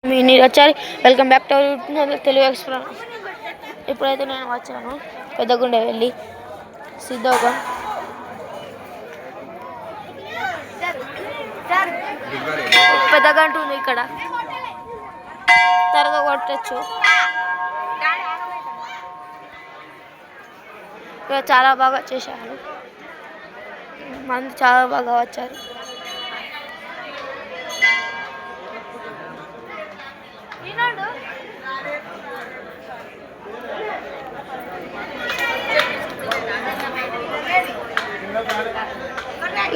Me Neerachari welcome back to Telugu Express. ఇప్పుడైతే నేను వచ్చాను పెద్దగుండె వెళ్ళి సిద్ధోగా పెద్దగా ఉంటుంది ఇక్కడ త్వరగా కొట్టచ్చు. ఇక్కడ చాలా బాగా చేశారు, మంది చాలా బాగా వచ్చారు.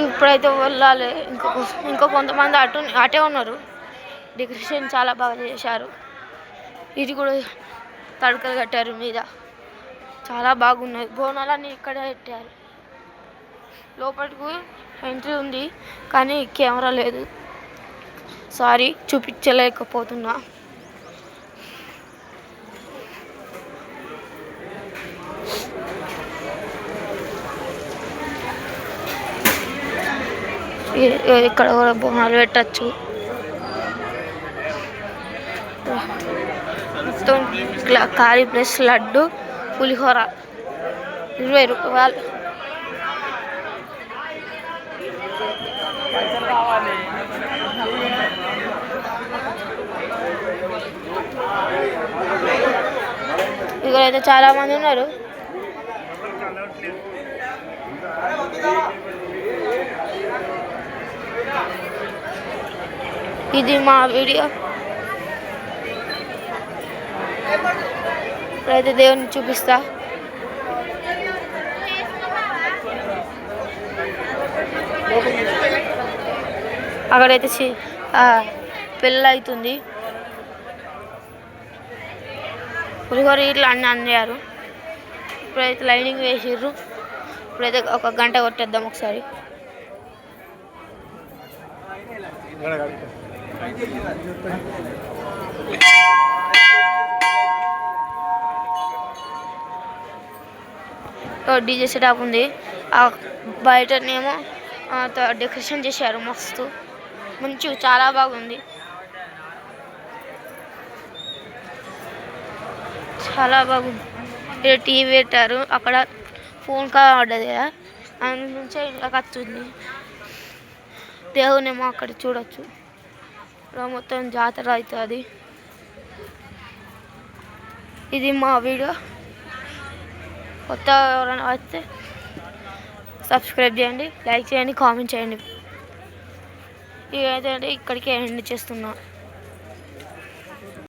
ఇప్పుడైతే వెళ్ళాలి. ఇంకో కొంతమంది అటే ఉన్నారు. డెకరేషన్ చాలా బాగా చేశారు. ఇది కూడా తడకలు కట్టారు మీద, చాలా బాగున్నాయి. బోనాలన్నీ ఇక్కడే పెట్టారు. లోపలికి ఎంట్రీ ఉంది కానీ కెమెరా లేదు, సారీ చూపించలేకపోతున్నా. ఇక్కడ కూడా బొమ్మలు పెట్టచ్చు. మొత్తం కారీ ప్లస్ లడ్డు పులిహోర 20 రూపాయలు. ఇక్కడైతే చాలా మంది ఉన్నారు. ఇది మా వీడియో. ఇప్పుడైతే దేవుని చూపిస్తా. అక్కడైతే పెళ్ళి అవుతుంది. పులిహోర ఇట్లా అన్నీ అందారు. ఇప్పుడైతే లైనింగ్ వేసిర్రు. ఇప్పుడైతే 1 గంట కొట్టేద్దాం ఒకసారి. డీజే సెటప్ ఉంది. బయటనేమో డెకరేషన్ చేశారు మస్తు మంచిగా, చాలా బాగుంది, చాలా బాగుంది. ఇక్కడ టీవీ పెట్టారు, అక్కడ ఫోన్ కాల్ పడ్డది కదా, అందు నుంచే ఇళ్ళకి వస్తుంది. దేవునేమో అక్కడ చూడొచ్చు. ఇక్కడ మొత్తం జాతర అవుతుంది. ఇది మా వీడియో. కొత్త ఎవరైనా వస్తే సబ్స్క్రైబ్ చేయండి, లైక్ చేయండి, కామెంట్ చేయండి. ఇదైతే ఇక్కడికే ఎండ్ చేస్తున్నా.